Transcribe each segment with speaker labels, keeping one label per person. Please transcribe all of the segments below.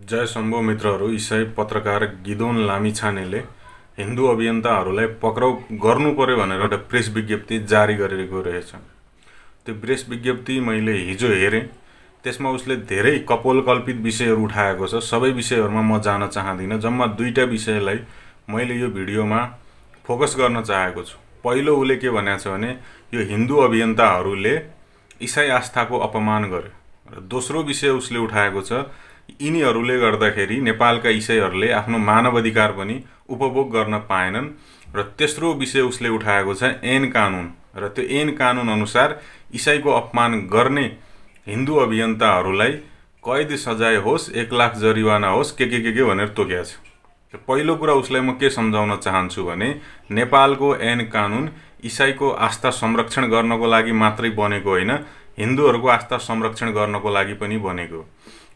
Speaker 1: जय शम्भो मित्रहरू। इसाई पत्रकार गिदोन लामिछानेले हिन्दू अभियन्ताहरूलाई पक्राउ गर्नु पर्यो भनेर एउटा प्रेस विज्ञप्ति जारी गरेको रहेछ। त्यो प्रेस विज्ञप्ति मैले हिजो हेरेँ। त्यसमा उसले धेरै कपोलकल्पित विषयहरू उठाएको छ। सबै विषयहरूमा म जान चाहदिनँ। जम्मा दुईटा विषयलाई मैले यो भिडियोमा फोकस गर्न चाहेको छु। पहिलो उले के भनेको छ भने यो हिन्दू अभियन्ताहरूले इसाई आस्थाको अपमान गर्यो र दोस्रो विषय उसले उठाएको छ यिनीहरूले गर्दाखेरि नेपालका इसाईहरूले आफ्नो मानव अधिकार पनि उपभोग गर्न पाएनन् र तेस्रो विषय उसले उठाएको छ ऐन कानुन र त्यो ऐन कानुन अनुसार इसाईको अपमान गर्ने हिन्दू अभियन्ताहरूलाई कैद सजाय होस्, 1 लाख जरिवाना होस्, के भनेर तोकेको छ। पहिलो कुरा उसलाई म के सम्झाउन चाहन्छु भने नेपालको ऐन कानुन इसाईको आस्था संरक्षण गर्नको लागि मात्रै बनेको होइन, हिन्दूहरूको आस्था संरक्षण गर्नको लागि पनि बनेको।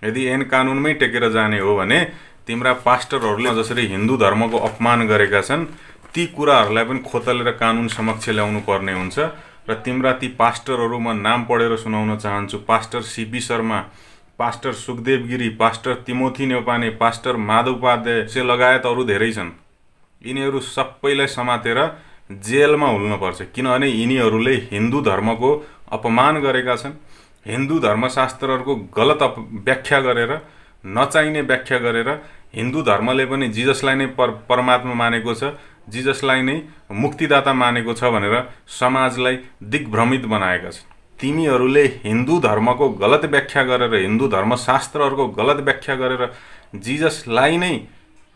Speaker 1: यदि ऐन कानुनमै टेकेर जाने हो भने तिम्रा पास्टरहरूले जसरी हिन्दू धर्मको अपमान गरेका छन् ती कुराहरूलाई पनि खोतलेर कानुन समक्ष ल्याउनु पर्ने हुन्छ र तिम्रा ती पास्टरहरू म नाम पढेर सुनाउन चाहन्छु। Pastor CP Sharma, pastor Sukhdev Giri, pastor Timothy Neupane, pastor Madhav Upadhyay से लगायत अरू धेरै छन्। यिनीहरू सबैलाई समातेर जेलमा हुल्नुपर्छ किनभने यिनीहरूले हिन्दू धर्मको अपमान गरेका छन्। हिन्दू धर्मशास्त्रहरूको गलत व्याख्या गरेर, नचाहिने व्याख्या गरेर हिन्दू धर्मले पनि जिजसलाई नै परमात्मा मानेको छ, जिजसलाई नै मुक्तिदाता मानेको छ भनेर समाजलाई दिग्भ्रमित बनाएका छन्। तिमीहरूले हिन्दू धर्मको गलत व्याख्या गरेर, हिन्दू धर्मशास्त्रहरूको गलत व्याख्या गरेर जिजसलाई नै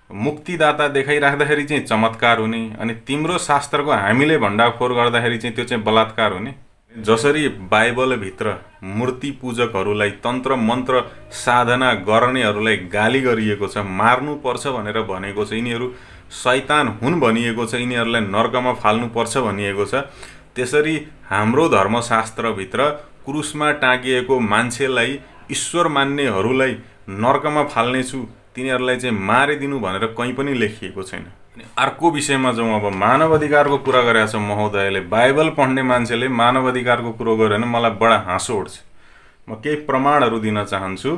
Speaker 1: मुक्तिदाता देखाइराख्दाखेरि चाहिँ चमत्कार हुने, अनि तिम्रो शास्त्रको हामीले भण्डाफोर गर्दाखेरि चाहिँ त्यो चाहिँ बलात्कार हुने। जसरी बाइबलभित्र मूर्ति पूजकहरूलाई, तन्त्र मन्त्र साधना गर्नेहरूलाई गाली गरिएको छ, मार्नुपर्छ भनेर भनेको छ, यिनीहरू शैतान हुन् भनिएको छ, यिनीहरूलाई नर्कमा फाल्नुपर्छ भनिएको छ, त्यसरी हाम्रो धर्मशास्त्रभित्र क्रुसमा टाँगिएको मान्छेलाई, ईश्वर मान्नेहरूलाई नर्कमा फाल्नेछु, तिनीहरूलाई चाहिँ मारिदिनु भनेर कहीँ पनि लेखिएको छैन। अर्को विषयमा जाउँ। अब मानव अधिकारको कुरा गरेको छ महोदयले। बाइबल पढ्ने मान्छेले मानव अधिकारको कुरो गर्यो भने मलाई बडा हाँसो उठ्छ। म केही प्रमाणहरू दिन चाहन्छु।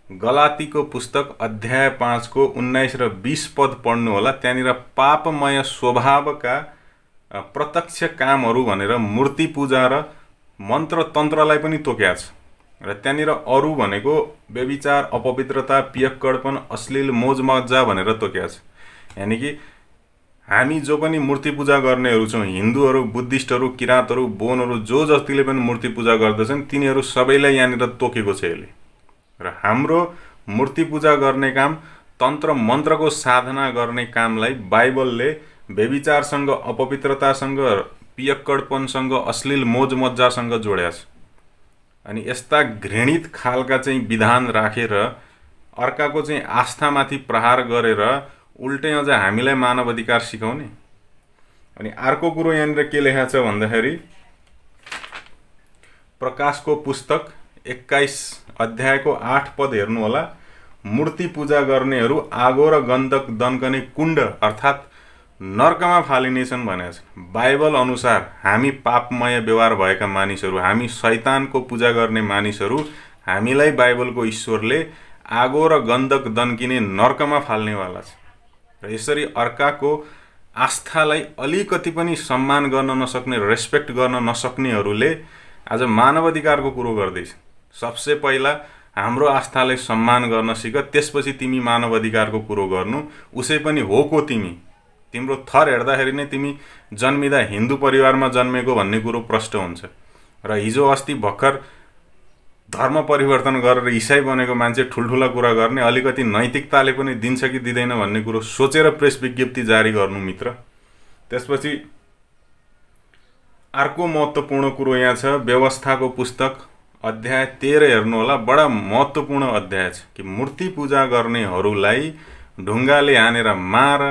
Speaker 1: गलातीको पुस्तक अध्याय 5 को 19 र 20 पद पढ्नु होला। त्यहाँनिर पापमय स्वभावका प्रत्यक्ष कामहरू भनेर मूर्ति पूजा र मन्त्र तन्त्रलाई पनि तोक्या छ र त्यहाँनिर अरू भनेको व्यभिचार, अपवित्रता, पियक्कडपन, अश्लील मोजमज्जा भनेर तोक्या छ। यानी कि हामी जो पनि मूर्ति पूजा गर्नेहरू छौँ, हिन्दूहरू, बुद्धिस्टहरू, किराँतहरू, बोनहरू, जो जतिले पनि मूर्ति पूजा गर्दछन् तिनीहरू सबैलाई यहाँनिर तोकेको छ यसले। र हाम्रो मूर्ति पूजा गर्ने काम, तन्त्र मन्त्रको साधना गर्ने कामलाई बाइबलले व्यभिचारसँग, अपवित्रतासँग, पियक्कडपनसँग, अश्लील मोजमज्जासँग जोड्या छ। अनि यस्ता घृणित खालका चाहिँ विधान राखेर अर्काको चाहिँ आस्थामाथि प्रहार गरेर उल्टै अझ हामीलाई मानव अधिकार सिकाउने। अनि अर्को कुरो यहाँनिर के लेखा छ भन्दाखेरि प्रकाशको पुस्तक 21 अध्यायको 8 पद हेर्नु होला। मूर्ति पूजा गर्नेहरू आगो र गन्धक दन्कने कुण्ड अर्थात् नर्कमा फालिनेछन् भनेको छ। बाइबल अनुसार हामी पापमय व्यवहार भएका मानिसहरू, हामी शैतानको पूजा गर्ने मानिसहरू, हामीलाई बाइबलको ईश्वरले आगो र गन्धक दन्किने नर्कमा फाल्नेवाला छ। र यसरी अर्काको आस्थालाई अलिकति पनि सम्मान गर्न नसक्ने, रेस्पेक्ट गर्न नसक्नेहरूले आज मानव अधिकारको कुरो गर्दैछ। सबसे पहिला हाम्रो आस्थालाई सम्मान गर्न सिक, त्यसपछि तिमी मानव अधिकारको कुरो गर्नु। उसै पनि हो को तिम्रो थर हेर्दाखेरि नै तिमी जन्मिँदा हिन्दू परिवारमा जन्मेको भन्ने कुरो प्रष्ट हुन्छ। र हिजो अस्ति भर्खर धर्म परिवर्तन गरेर इसाई बनेको मान्छे ठुल्ठुला कुरा गर्ने अलिकति नैतिकताले पनि दिन्छ कि दिँदैन भन्ने कुरो सोचेर प्रेस विज्ञप्ति जारी गर्नु मित्र। त्यसपछि अर्को महत्त्वपूर्ण कुरो यहाँ छ। व्यवस्थाको पुस्तक अध्याय 13 हेर्नु होला। बडा महत्त्वपूर्ण अध्याय छ कि मूर्ति पूजा गर्नेहरूलाई ढुङ्गाले हानेर मार,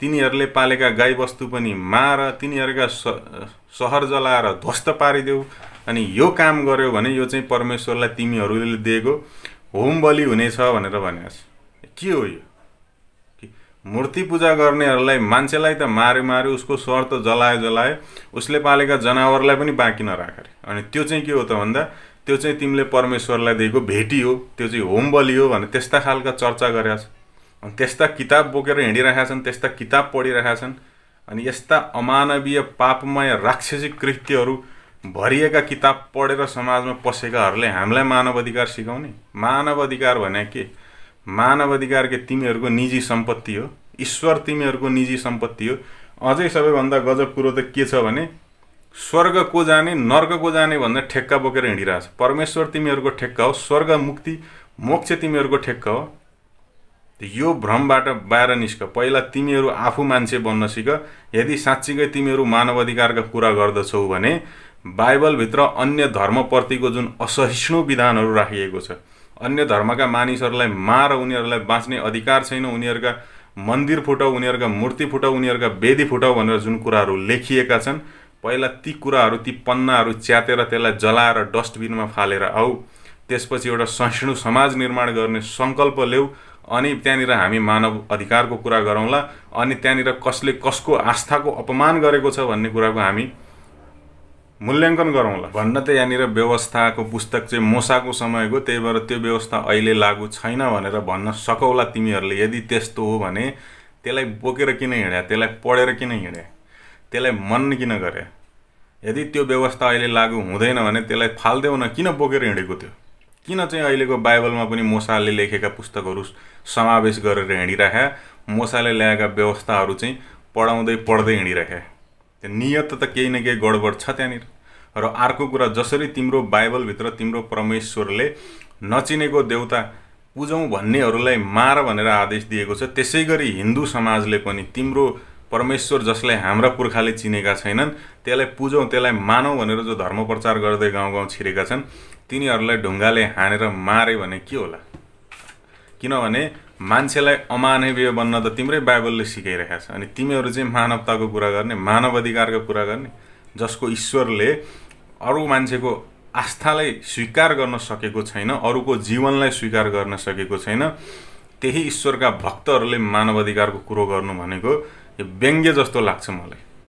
Speaker 1: तिनीहरूले पालेका गाईबस्तु पनि मार, तिनीहरूका सहर जलाएर ध्वस्त पारिदेऊ, अनि यो काम गर्यो भने यो चाहिँ परमेश्वरलाई तिमीहरूले दिएको होम बलि हुनेछ भनेर भनेको छ। के हो यो? कि मूर्ति पूजा गर्नेहरूलाई मान्छेलाई त मार्यो, उसको सहर त जलायो, उसले पालेका जनावरलाई पनि बाँकी नराखे। अनि त्यो चाहिँ के हो त भन्दा त्यो चाहिँ तिमीले परमेश्वरलाई दिएको भेटी हो, त्यो चाहिँ होम बलि हो भने त्यस्ता खालका चर्चा गरेका छन्। अनि त्यस्ता किताब बोकेर हिँडिरहेका छन्, त्यस्ता किताब पढिरहेका छन्। अनि यस्ता अमानवीय पापमय राक्षसिक कृत्यहरू भरिएका किताब पढेर समाजमा पसेकाहरूले हामीलाई मानव अधिकार सिकाउने? मानव अधिकार भने के? मानव अधिकार के तिमीहरूको निजी सम्पत्ति हो, ईश्वर तिमीहरूको निजी सम्पत्ति हो। अझै सबैभन्दा गजब कुरो त के छ भने स्वर्ग को जाने नर्क को जाने भन्दा ठेक्का बोकेर हिँडिरहेछ। परमेश्वर तिमीहरूको ठेक्का हो, स्वर्ग मुक्ति मोक्ष तिमीहरूको ठेक्का हो। यो भ्रमबाट बाहिर निस्क। पहिला तिमीहरू आफू मान्छे बन्न सिक। यदि साँच्चीकै तिमीहरू मानव अधिकारका कुरा गर्दछौ भने बाइबलभित्र अन्य धर्मप्रतिको जुन असहिष्णु विधानहरू राखिएको छ, अन्य धर्मका मानिसहरूलाई मार, उनीहरूलाई बाँच्ने अधिकार छैन, उनीहरूका मन्दिर फुटाउ, उनीहरूका मूर्ति फुटाउ, उनीहरूका वेदी फुटाउ भनेर जुन कुराहरू लेखिएका छन्, पहिला ती कुराहरू, ती पन्नाहरू च्यातेर त्यसलाई जलाएर डस्टबिनमा फालेर आऊ। त्यसपछि एउटा सहिष्णु समाज निर्माण गर्ने सङ्कल्प ल्याऊ। अनि त्यहाँनिर हामी मानव अधिकारको कुरा गरौँला। अनि त्यहाँनिर कसले कसको आस्थाको अपमान गरेको छ भन्ने कुराको हामी मूल्याङ्कन गरौँला भन्न त यहाँनिर व्यवस्थाको पुस्तक चाहिँ मोसाको समयको, त्यही भएर त्यो व्यवस्था अहिले लागू छैन भनेर भन्न सकौला तिमीहरूले। यदि त्यस्तो हो भने त्यसलाई बोकेर किन हिँड्या, त्यसलाई पढेर किन हिँड्या, त्यसलाई मन किन गरे? यदि त्यो व्यवस्था अहिले लागू हुँदैन भने त्यसलाई फाल्देऊ न, किन बोकेर हिँडेको थियो? किन चाहिँ अहिलेको बाइबलमा पनि मोसाले लेखेका पुस्तकहरू समावेश गरेर हिँडिराख्या, मोसाले ल्याएका व्यवस्थाहरू चाहिँ पढाउँदै पढ्दै हिँडिराख्या? त्यो नियत त केही न केही गडबड छ त्यहाँनिर। र अर्को कुरा, जसरी तिम्रो बाइबलभित्र तिम्रो परमेश्वरले नचिनेको देवता पूजौँ भन्नेहरूलाई मार भनेर आदेश दिएको छ, त्यसै गरी हिन्दू समाजले पनि तिम्रो परमेश्वर जसलाई हाम्रा पुर्खाले चिनेका छैनन् त्यसलाई पूजौँ, त्यसलाई मानौँ भनेर जो धर्म प्रचार गर्दै गाउँ गाउँ छिरेका छन्, तिनीहरूलाई ढुङ्गाले हानेर मारे भने के होला? किनभने मान्छेलाई अमानवीय बन्न त तिम्रै बाइबलले सिकाइरहेको छ। अनि तिमीहरू चाहिँ मानवताको कुरा गर्ने, मानव अधिकारको कुरा गर्ने, जसको ईश्वरले अरू मान्छेको आस्थालाई स्वीकार गर्न सकेको छैन, अरूको जीवनलाई स्वीकार गर्न सकेको छैन, त्यही ईश्वरका भक्तहरूले मानव अधिकारको कुरो गर्नु भनेको यो व्यङ्ग्य जस्तो लाग्छ मलाई।